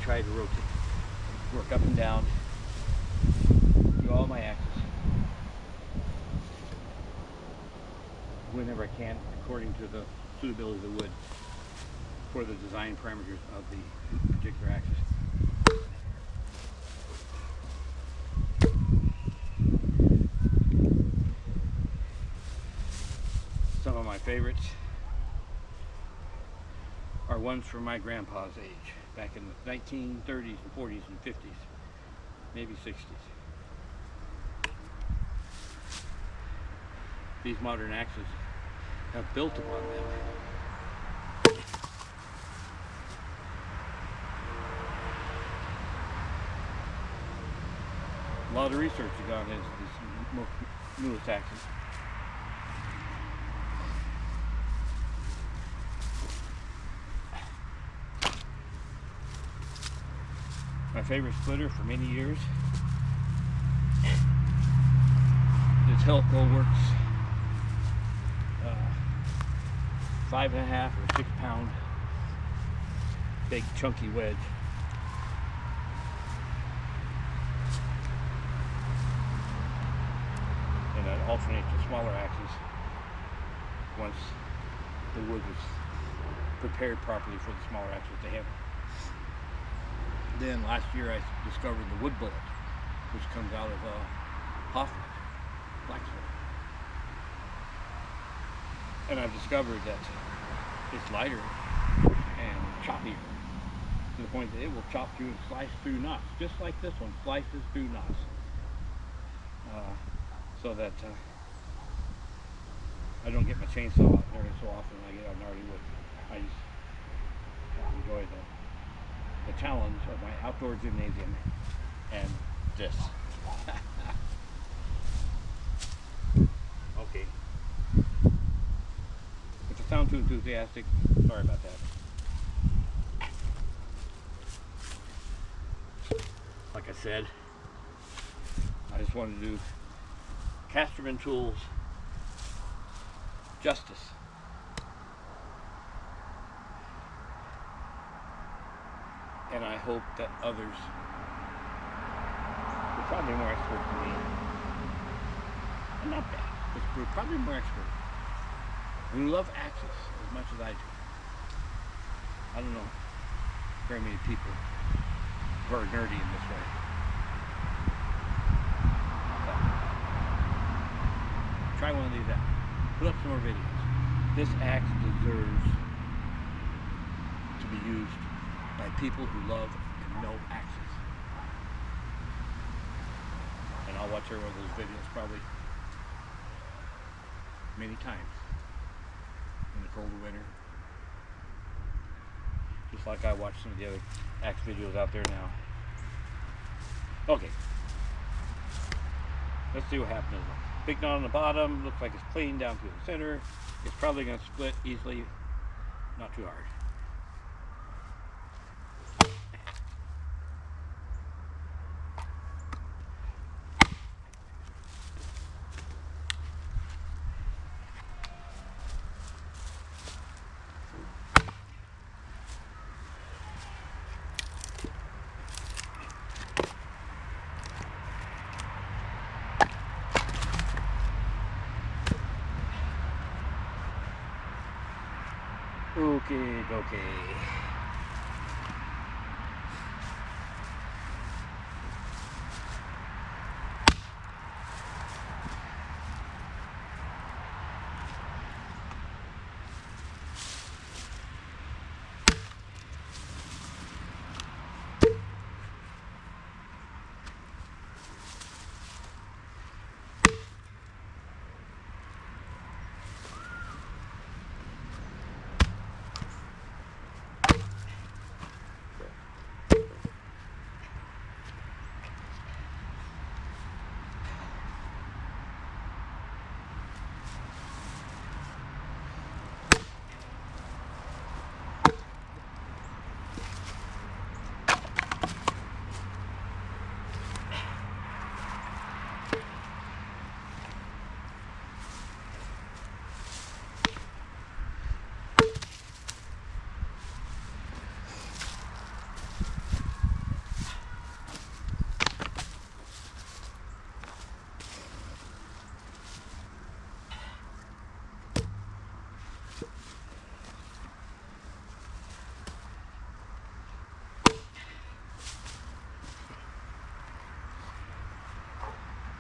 try to rotate, work up and down through all my axes whenever I can, according to the suitability of the wood for the design parameters of the particular axis. Some of my favorites are ones from my grandpa's age, back in the 1930s and 40s and 50s, maybe 60s. These modern axes have built upon them. A lot of research has gone into these newest axes. My favorite splitter for many years is Helco Works 5.5 or 6 pound big chunky wedge. And that alternates to smaller axes once the wood was prepared properly for the smaller axes to handle. Then last year I discovered the wood bullet, which comes out of Hoffman, blacksmith. And I've discovered that it's lighter and choppier to the point that it will chop through and slice through knots, just like this one slices through knots. So that I don't get my chainsaw out there so often I get on gnarly wood. I just enjoy the challenge of my outdoor gymnasium and this. Okay. If I sound too enthusiastic, sorry about that. Like I said, I just wanted to do Casterman Tools justice. And I hope that others are probably more expert than me. And not bad, but we're probably more expert. And who love axes as much as I do. I don't know very many people who are nerdy in this way. But try one of these out. Put up some more videos. This axe deserves to be used by people who love and know axes. And I'll watch every one of those videos probably many times in the cold winter. Just like I watch some of the other axe videos out there now. Okay. Let's see what happens. Big knot on the bottom, looks like it's clean down through the center. It's probably going to split easily, not too hard. Okay.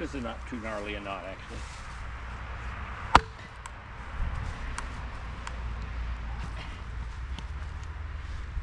This is not too gnarly a knot, actually.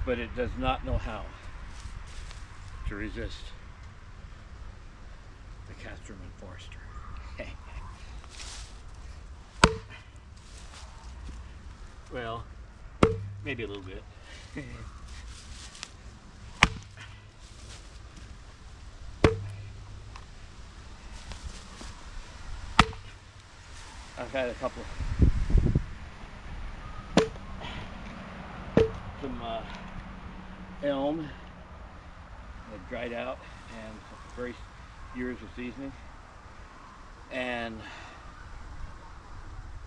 But it does not know how to resist the Casterman Forester. Well, maybe a little bit. I've had a couple, some elm that dried out, and very years of seasoning, and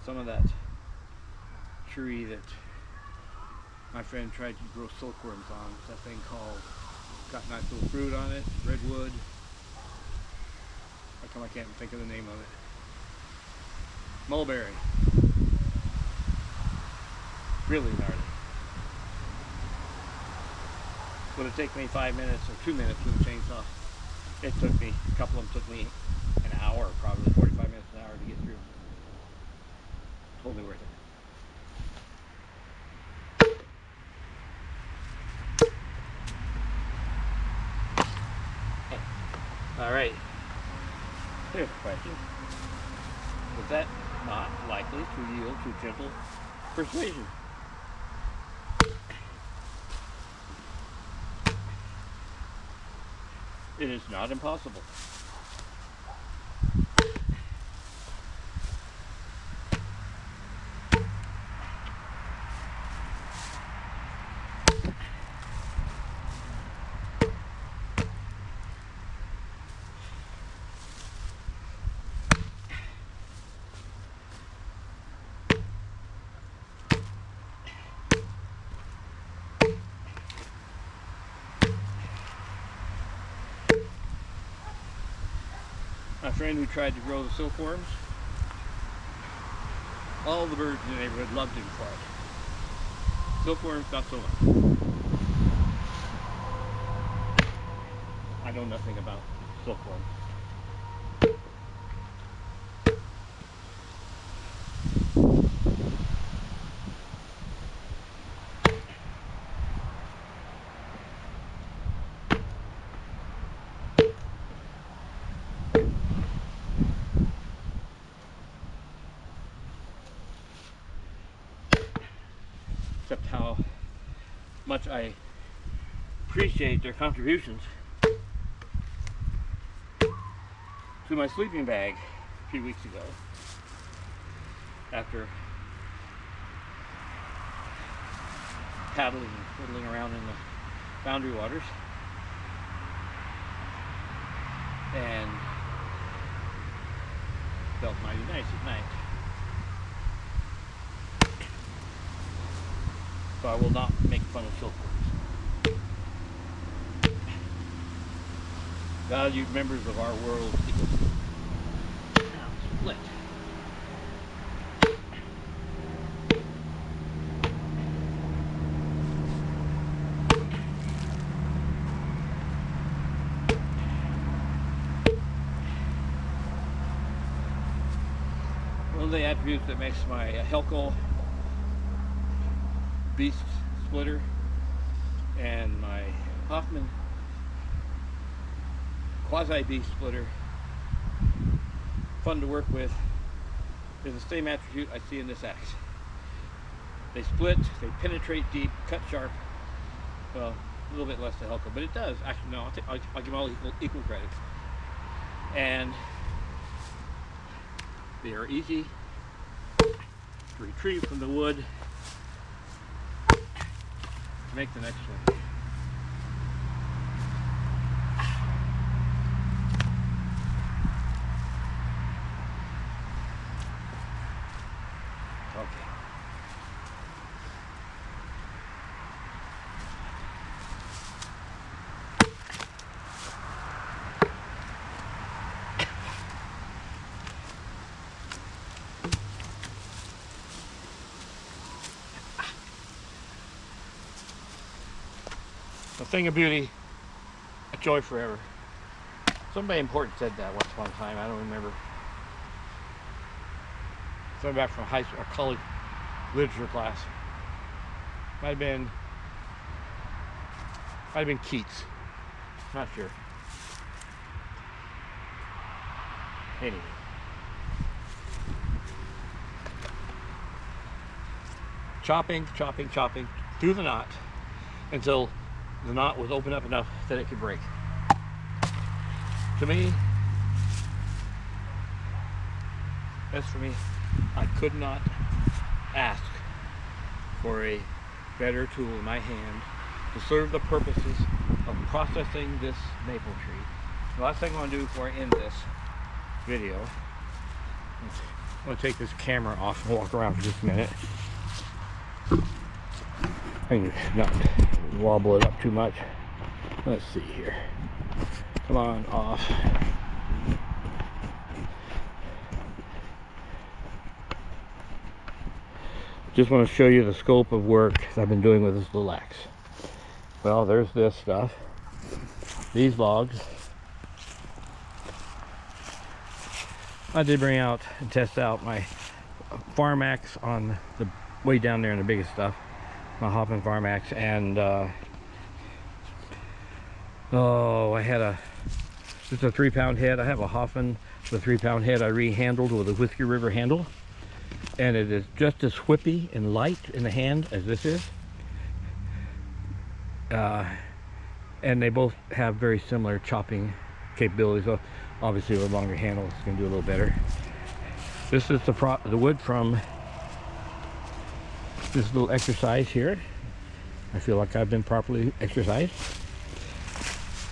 some of that tree that my friend tried to grow silkworms on. It's that thing called, got nice little fruit on it, redwood. How come I can't think of the name of it? Mulberry. Really gnarly. Would have taken me 5 minutes or 2 minutes with a chainsaw. It took me, a couple of them took me an hour, probably 45 minutes, an hour to get through. Totally worth it. All right. Here's a question. Was that not likely to yield to gentle persuasion? It is not impossible. My friend who tried to grow the silkworms, all the birds in the neighborhood loved him for it. Silkworms, not so much. I know nothing about silkworms. Except how much I appreciate their contributions to my sleeping bag a few weeks ago, after paddling and fiddling around in the boundary waters, and felt mighty nice at night. So I will not make fun of silkworms. Valued members of our world ecosystem. Now split. One of the attributes that makes my Helco beast splitter and my Hoffman quasi beast splitter fun to work with is the same attribute I see in this axe. They split, they penetrate deep, cut sharp. Well, a little bit less to Helco, but it does. Actually, no, I'll give all equal credits. And they are easy to retrieve from the wood to make the next one. Okay. A thing of beauty, a joy forever. Somebody important said that once upon a time. I don't remember. Something back from high school or college literature class. Might have been Keats. Not sure. Anyway. Chopping through the knot until the knot was open up enough that it could break. To me, as for me, I could not ask for a better tool in my hand to serve the purposes of processing this maple tree. The last thing I want to do before I end this video, I'm going to take this camera off and walk around for just a minute. I can not wobble it up too much. Let's see here. Come on, off. Just want to show you the scope of work I've been doing with this little axe. Well, there's this stuff. These logs. I did bring out and test out my farm axe on the way down there in the biggest stuff. My Hoffman farm axe, and I had just a 3-pound head. I have a Hoffman with a 3-pound head I rehandled with a Whiskey River handle, and it is just as whippy and light in the hand as this is. And they both have very similar chopping capabilities. So obviously with a longer handle it's going to do a little better. This is the wood from this little exercise here. I feel like I've been properly exercised.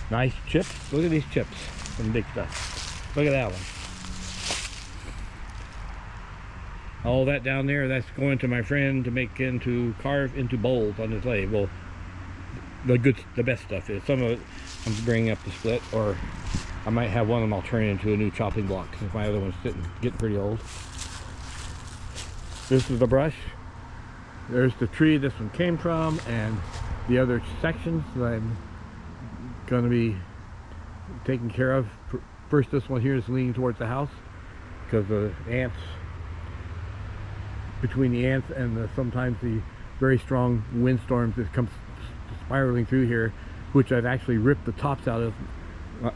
Nice chips. Look at these chips from big stuff. Look at that one. All that down there, that's going to my friend to carve into bowls on his lathe. Well, the best stuff is. Some of it I'm bringing up to split, or I might have one of them I'll turn into a new chopping block if my other one's getting pretty old. This is the brush. There's the tree this one came from, and the other sections that I'm going to be taking care of. First, this one here is leaning towards the house because the ants, between the ants and sometimes the very strong windstorms that come spiraling through here, which I've actually ripped the tops out of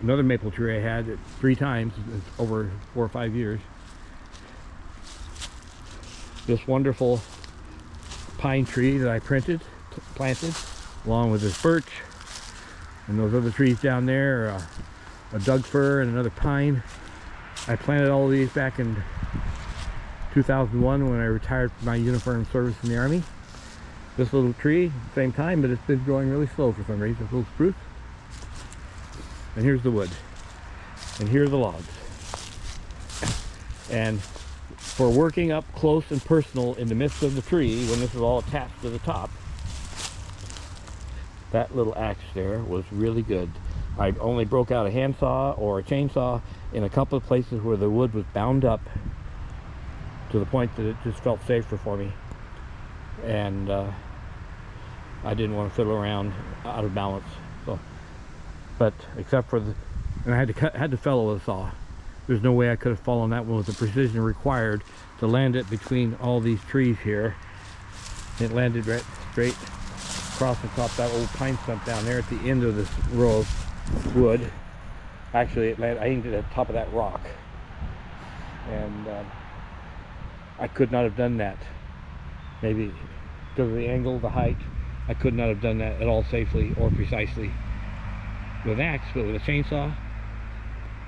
another maple tree I had 3 times over 4 or 5 years. This wonderful pine tree that I planted along with this birch, and those other trees down there are a Doug fir and another pine. I planted all of these back in 2001 when I retired from my uniform service in the Army. This little tree, same time, but it's been growing really slow for some reason. This little spruce. And here's the wood. And here are the logs. And for working up close and personal in the midst of the tree, when this is all attached to the top, that little axe there was really good. I only broke out a handsaw or a chainsaw in a couple of places where the wood was bound up to the point that it just felt safer for me. And I didn't want to fiddle around out of balance. So, but except for and I had to fellow with a saw. There's no way I could have fallen that one with the precision required to land it between all these trees here. It landed right straight across the top of that old pine stump down there at the end of this row of wood. Actually, it landed, I aimed it at the top of that rock, and I could not have done that. Maybe because of the angle, the height, I could not have done that at all safely or precisely with an axe, but with a chainsaw,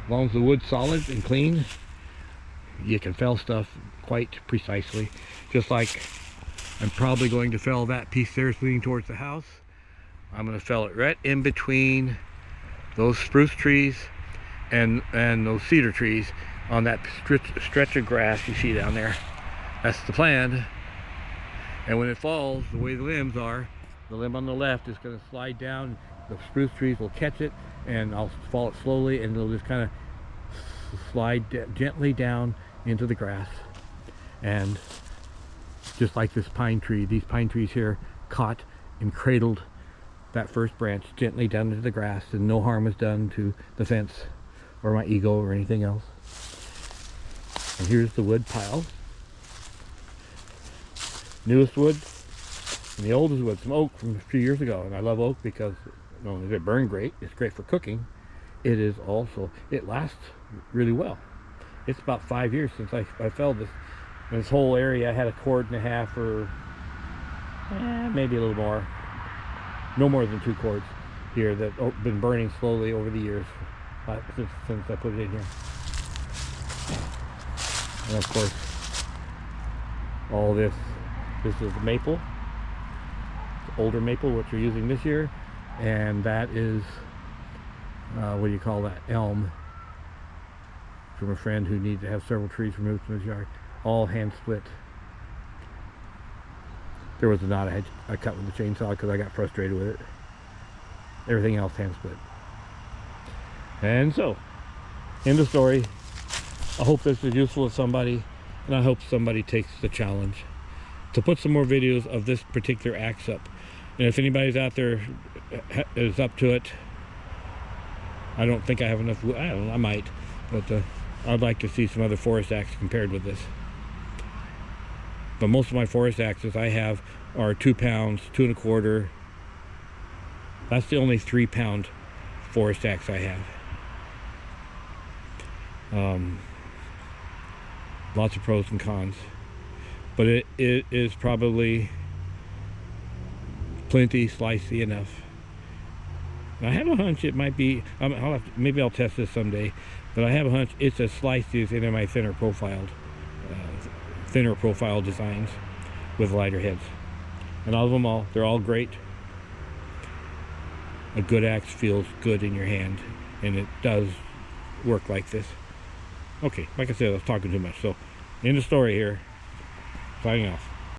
as long as the wood's solid and clean, you can fell stuff quite precisely. Just like I'm probably going to fell that piece there leaning towards the house. I'm going to fell it right in between those spruce trees and those cedar trees on that stretch of grass you see down there. That's the plan. And when it falls, the way the limbs are, the limb on the left is going to slide down, the spruce trees will catch it, and I'll fall it slowly, and it'll just kind of slide gently down into the grass. And just like this pine tree, these pine trees here caught and cradled that first branch gently down into the grass, and no harm was done to the fence or my ego or anything else. And here's the wood pile. Newest wood and the oldest wood, some oak from a few years ago. And I love oak because not only does it burn great, it's great for cooking. It is also, it lasts really well. It's about 5 years since I felled this. And this whole area, I had a cord and a half or maybe a little more. No more than 2 cords here that have been burning slowly over the years since I put it in here. And of course, all this is maple, older maple, which we're using this year, and that is what do you call that, elm, from a friend who needed to have several trees removed from his yard, all hand split. There was a knot I cut with the chainsaw because I got frustrated with it. Everything else hand split. And so, end of story. I hope this is useful to somebody, and I hope somebody takes the challenge to put some more videos of this particular axe up. And if anybody's out there is up to it, I don't think I have enough wood. I don't know, I might, but I'd like to see some other forest axe compared with this. But most of my forest axes I have are 2 pounds, 2 1/4. That's the only 3-pound forest axe I have. Lots of pros and cons, but it is probably plenty slicey enough. I have a hunch it might be, maybe I'll test this someday, but I have a hunch it's as slicey as any of my thinner profile designs with lighter heads. And all of them they're all great. A good axe feels good in your hand, and it does work like this. Okay, like I said, I was talking too much, so end of story here. Signing off.